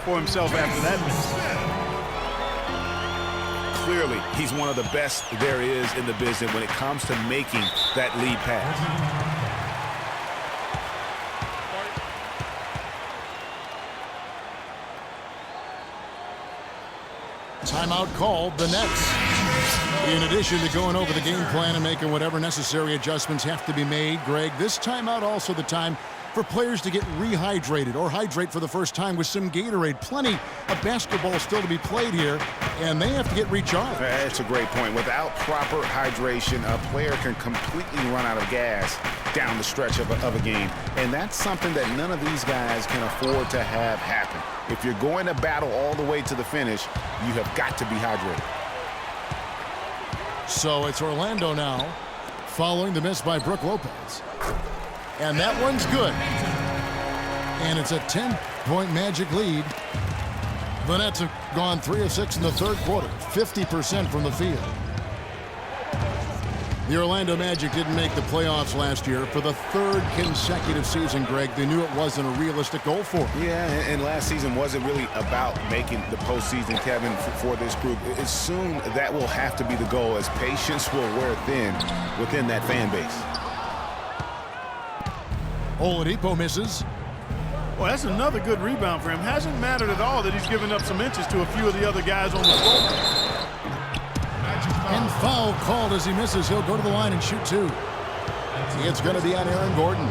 for himself after that miss. Clearly, he's one of the best there is in the business when it comes to making that lead pass. Timeout called, the Nets. In addition to going over the game plan and making whatever necessary adjustments have to be made, Greg, this timeout also the time for players to get rehydrated or hydrate for the first time with some Gatorade. Plenty of basketball still to be played here, and they have to get recharged. That's a great point. Without proper hydration, a player can completely run out of gas down the stretch of a game, and that's something that none of these guys can afford to have happen. If you're going to battle all the way to the finish, you have got to be hydrated. So it's Orlando now, following the miss by Brook Lopez. And that one's good. And it's a 10-point Magic lead. The Nets have gone 3 of 6 in the third quarter, 50% from the field. The Orlando Magic didn't make the playoffs last year for the third consecutive season, Greg. They knew it wasn't a realistic goal for them. Yeah, and last season wasn't really about making the postseason, Kevin, for this group. It's soon that will have to be the goal as patience will wear thin within that fan base. Oladipo misses. Well, that's another good rebound for him. Hasn't mattered at all that he's given up some inches to a few of the other guys on the floor. And foul called as he misses. He'll go to the line and shoot two. It's going to be on Aaron Gordon.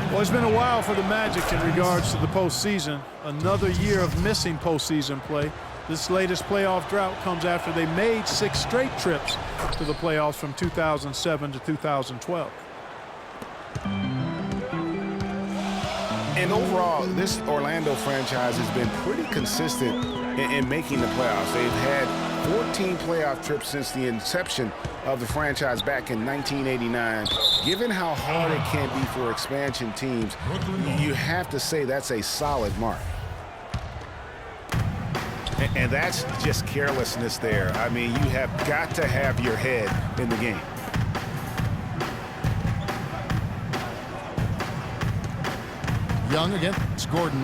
Well, it's been a while for the Magic in regards to the postseason. Another year of missing postseason play. This latest playoff drought comes after they made 6 straight trips to the playoffs from 2007 to 2012. And overall, this Orlando franchise has been pretty consistent in making the playoffs. They've had 14 playoff trips since the inception of the franchise back in 1989. Given how hard it can be for expansion teams, you have to say that's a solid mark. And that's just carelessness there. I mean, you have got to have your head in the game. Young against Gordon.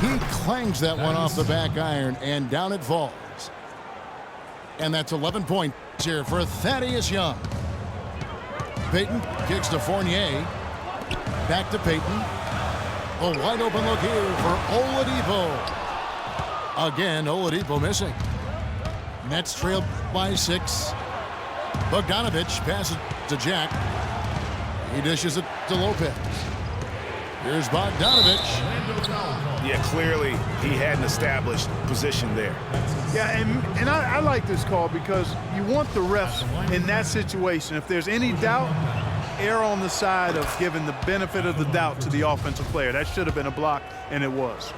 He clangs that one off the back iron, and down it falls. And that's 11 points here for Thaddeus Young. Payton kicks to Fournier. Back to Payton. A wide open look here for Oladipo. Again, Oladipo missing. Nets trailed by 6. Bogdanovich passes to Jack. He dishes it to Lopez. Here's Bogdanovich. Yeah, clearly he had an established position there. Yeah, and I like this call because you want the refs in that situation. If there's any doubt, err on the side of giving the benefit of the doubt to the offensive player. That should have been a block, and it was.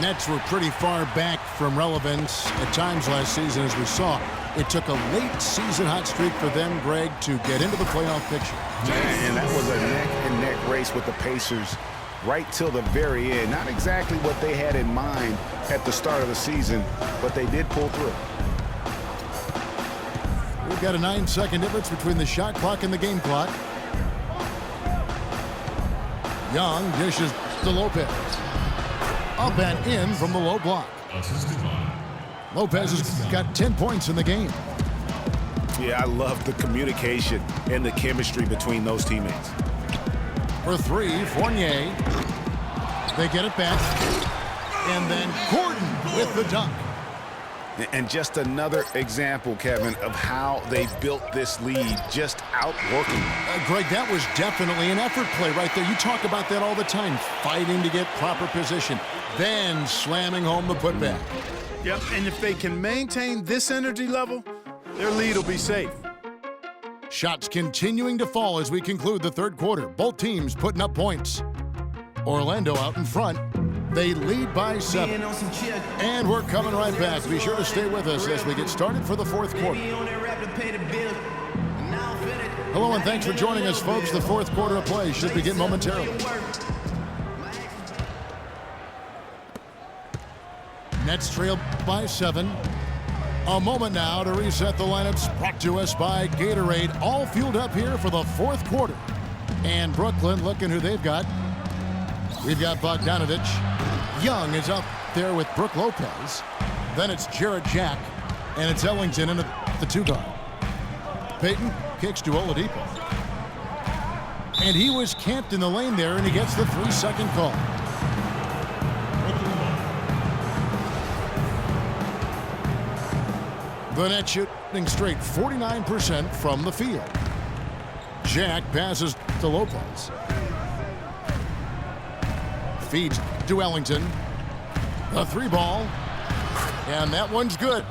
Nets were pretty far back from relevance at times last season, as we saw. It took a late season hot streak for them, Greg, to get into the playoff picture. And that was a neck-and-neck race with the Pacers right till the very end. Not exactly what they had in mind at the start of the season, but they did pull through. We've got a 9-second difference between the shot clock and the game clock. Young dishes to Lopez. Up and in from the low block. Lopez has got 10 points in the game. Yeah, I love the communication and the chemistry between those teammates. For 3, Fournier. They get it back. And then Gordon with the dunk. And just another example, Kevin, of how they built this lead, just outworking. Greg, that was definitely an effort play right there. You talk about that all the time, fighting to get proper position, then slamming home the putback. Yep, and if they can maintain this energy level, their lead will be safe. Shots continuing to fall as we conclude the third quarter. Both teams putting up points. Orlando out in front. They lead by 7. And we're coming right back. Be sure to stay with us as we get started for the fourth quarter. Hello and thanks for joining us, folks. The fourth quarter of play should begin momentarily. Nets trail by 7. A moment now to reset the lineups, brought to us by Gatorade. All fueled up here for the fourth quarter. And Brooklyn, looking who they've got. We've got Bogdanovich. Young is up there with Brook Lopez. Then it's Jarrett Jack. And it's Ellington in the 2 guard. Payton kicks to Oladipo. And he was camped in the lane there, and he gets the 3-second call. The Nets shooting straight 49% from the field. Jack passes to Lopez. Feeds to Ellington. The 3 ball. And that one's good.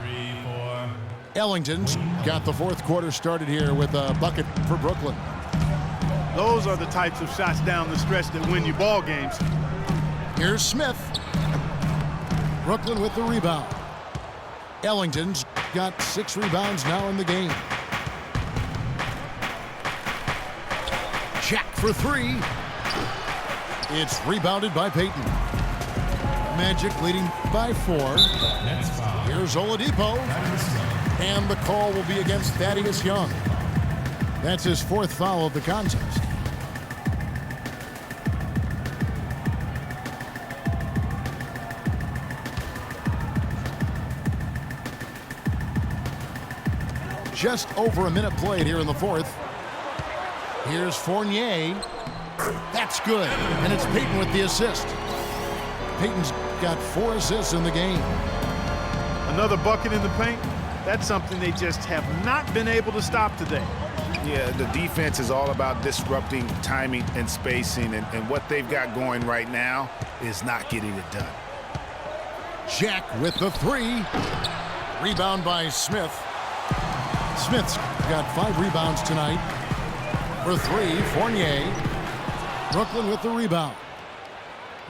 Ellington's got the 4th quarter started here with a bucket for Brooklyn. Those are the types of shots down the stretch that win you ball games. Here's Smith. Brooklyn with the rebound. Ellington's got 6 rebounds now in the game. Jack for 3. It's rebounded by Payton. Magic leading by 4. Here's Oladipo. And the call will be against Thaddeus Young. That's his 4th foul of the contest. Just over a minute played here in the 4th. Here's Fournier. That's good. And it's Payton with the assist. Payton's got 4 assists in the game. Another bucket in the paint. That's something they just have not been able to stop today. Yeah, the defense is all about disrupting timing and spacing, and what they've got going right now is not getting it done. Jack with the 3. Rebound by Smith. Smith's got 5 rebounds tonight. For 3, Fournier. Brooklyn with the rebound.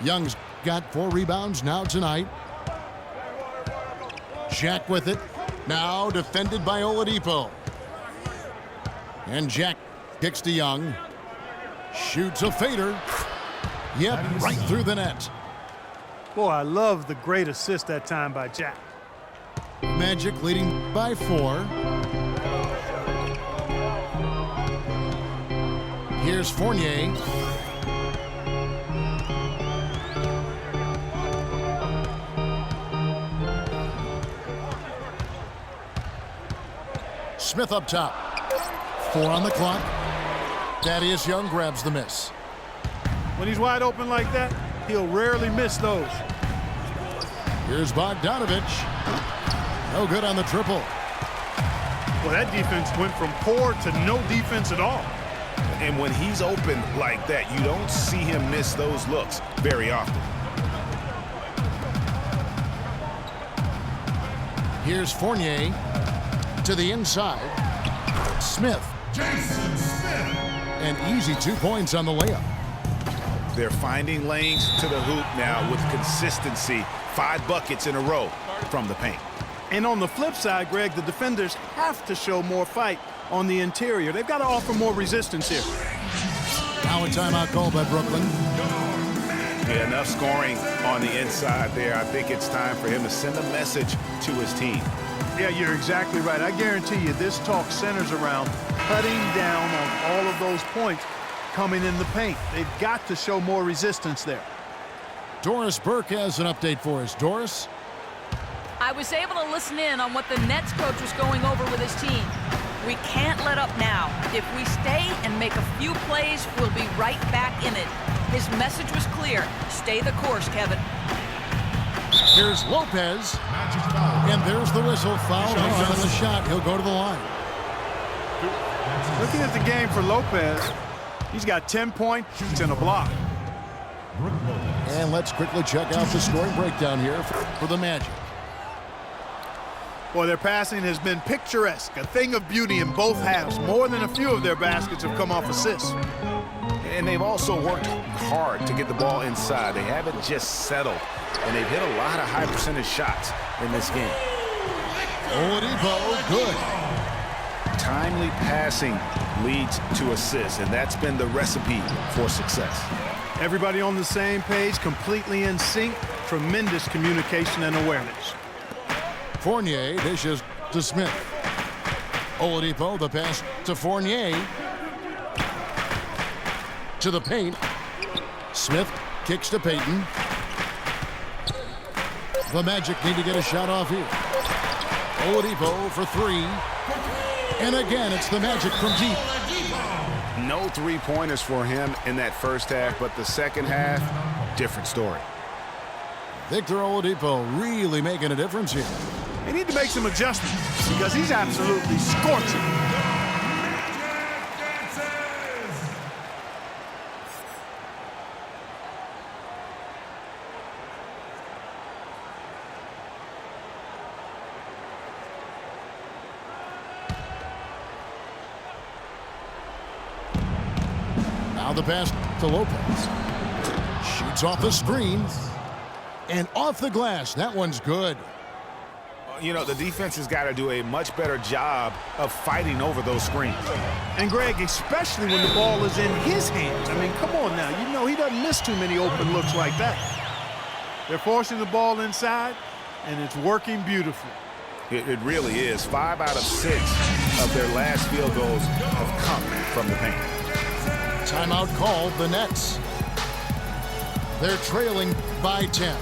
Young's got 4 rebounds now tonight. Jack with it. Now defended by Oladipo. And Jack kicks to Young. Shoots a fader. Yep, right through the net. Boy, I love the great assist that time by Jack. Magic leading by 4. Here's Fournier. Smith up top. 4 on the clock. Thaddeus Young grabs the miss. When he's wide open like that, he'll rarely miss those. Here's Bogdanovich. No good on the triple. Well, that defense went from poor to no defense at all. And when he's open like that, you don't see him miss those looks very often. Here's Fournier to the inside. Smith. Jason Smith. An easy 2 points on the layup. They're finding lanes to the hoop now with consistency. 5 buckets in a row from the paint. And on the flip side, Greg, the defenders have to show more fight on the interior. They've got to offer more resistance here. Now a timeout call by Brooklyn. Yeah, enough scoring on the inside there. I think it's time for him to send a message to his team. Yeah, you're exactly right. I guarantee you this talk centers around cutting down on all of those points coming in the paint. They've got to show more resistance there. Doris Burke has an update for us. Doris? I was able to listen in on what the Nets coach was going over with his team. We can't let up now. If we stay and make a few plays, we'll be right back in it. His message was clear. Stay the course, Kevin. Here's Lopez. And there's the whistle. Foul on the shot. He'll go to the line. Looking at the game for Lopez, he's got 10 points and a block. And let's quickly check out the scoring breakdown here for the Magic. Boy, their passing has been picturesque, a thing of beauty in both halves. More than a few of their baskets have come off assists. And they've also worked hard to get the ball inside. They haven't just settled. And they've hit a lot of high percentage shots in this game. Oladipo, good. Timely passing leads to assists, and that's been the recipe for success. Everybody on the same page, completely in sync. Tremendous communication and awareness. Fournier dishes to Smith. Oladipo, the pass to Fournier. to the paint. Smith kicks to Payton. The Magic need to get a shot off here. Oladipo for three. And again, it's the Magic from deep. No three-pointers for him in that first half, but the second half, different story. Victor Oladipo really making a difference here. They need to make some adjustments because he's absolutely scorching. Now the pass to Lopez. Shoots off the screen. And off the glass. That one's good. You know, the defense has got to do a much better job of fighting over those screens. And Greg, especially when the ball is in his hands. I mean, come on now. You know he doesn't miss too many open looks like that. They're forcing the ball inside, and it's working beautifully. It really is. 5 out of 6 of their last field goals have come from the paint. Timeout called, the Nets. They're trailing by 10.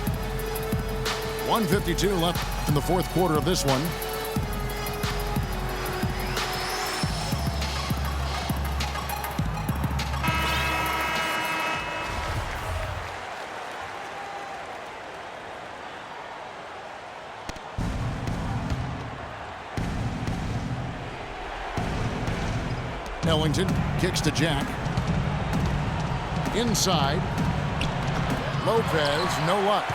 1:52 left in the fourth quarter of this one. Ellington kicks to Jack. Inside. Lopez, no luck.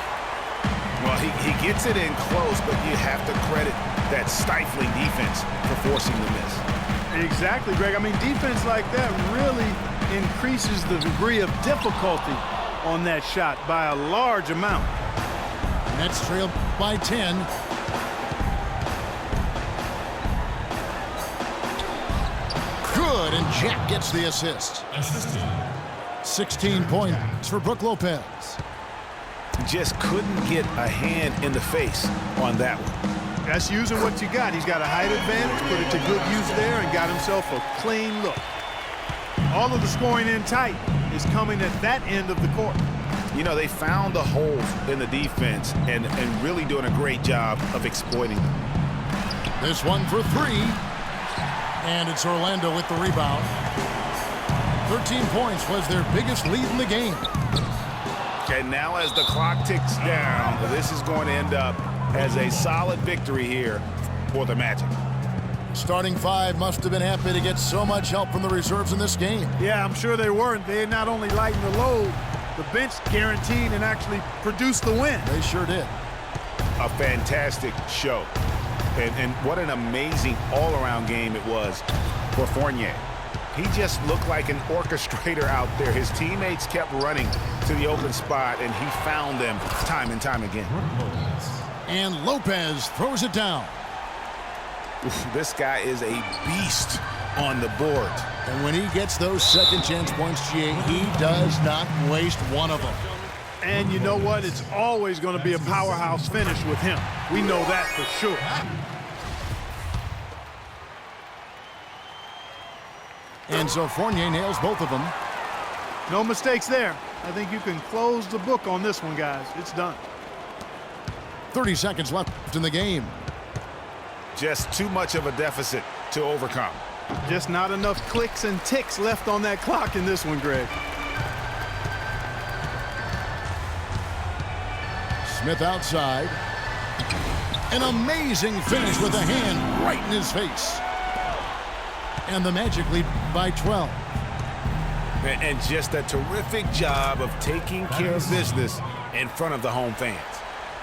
Well, he gets it in close, but you have to credit that stifling defense for forcing the miss. Exactly, Greg. I mean, defense like that really increases the degree of difficulty on that shot by a large amount. Nets trail by 10. Good, and Jack gets the assist. 16 points for Brook Lopez. Just couldn't get a hand in the face on that one. That's using what you got. He's got a height advantage, put it to good use there, and got himself a clean look. All of the scoring in tight is coming at that end of the court. You know, they found the holes in the defense and really doing a great job of exploiting them. This one for three. And it's Orlando with the rebound. 13 points was their biggest lead in the game. And now as the clock ticks down, this is going to end up as a solid victory here for the Magic. Starting five must have been happy to get so much help from the reserves in this game. Yeah, I'm sure they weren't. They not only lightened the load, the bench guaranteed and actually produced the win. They sure did. A fantastic show. And what an amazing all-around game it was for Fournier. He just looked like an orchestrator out there. His teammates kept running to the open spot, and he found them time and time again. And Lopez throws it down. This guy is a beast on the board. And when he gets those second chance points, GA, he does not waste one of them. And you know what? It's always going to be a powerhouse finish with him. We know that for sure. And so Fournier nails both of them. No mistakes there. I think you can close the book on this one, guys. It's done. 30 seconds left in the game. Just too much of a deficit to overcome. Just not enough clicks and ticks left on that clock in this one, Greg. Smith outside. An amazing finish with a hand right in his face. And the Magic lead by 12. And just a terrific job of taking care of business in front of the home fans.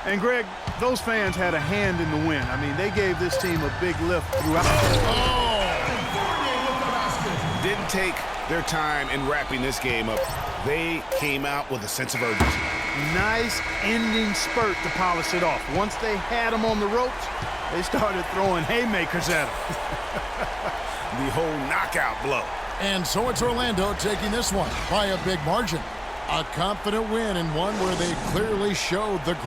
And, Greg, those fans had a hand in the win. I mean, they gave this team a big lift throughout. Didn't take their time in wrapping this game up. They came out with a sense of urgency. Nice ending spurt to polish it off. Once they had them on the ropes, they started throwing haymakers at them. The whole knockout blow. And so it's Orlando taking this one by a big margin. A confident win, and one where they clearly showed the